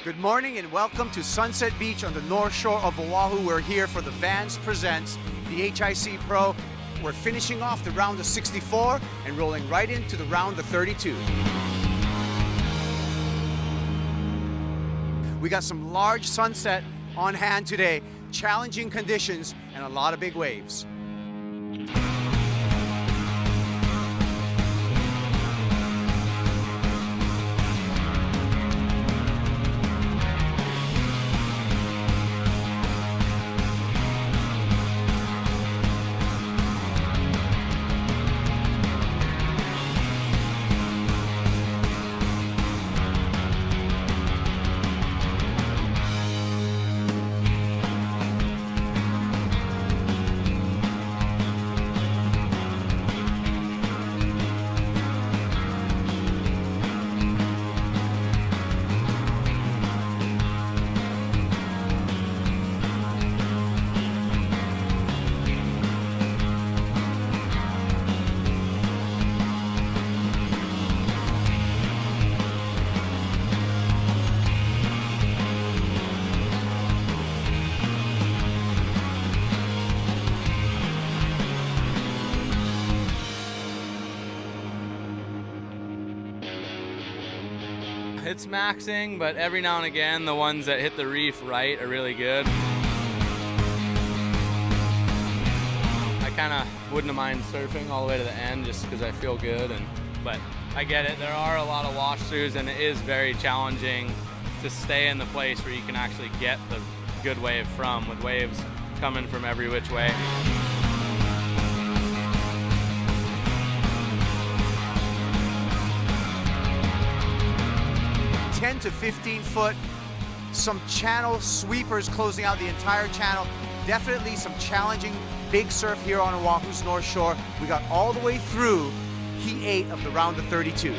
Good morning and welcome to Sunset Beach on the North Shore of Oahu. We're here for the VANS Presents the HIC Pro. We're finishing off the round of 64 and rolling right into the round of 32. We got some large sunset on hand today, challenging conditions and a lot of big waves. It's maxing, but every now and again, the ones that hit the reef right are really good. I kind of wouldn't have mind surfing all the way to the end just because I feel good, but I get it. There are a lot of wash-throughs, and it is very challenging to stay in the place where you can actually get the good wave from, with waves coming from every which way. 10 to 15 foot, some channel sweepers closing out the entire channel. Definitely some challenging big surf here on Oahu's North Shore. We got all the way through Heat 8 of the round of 32.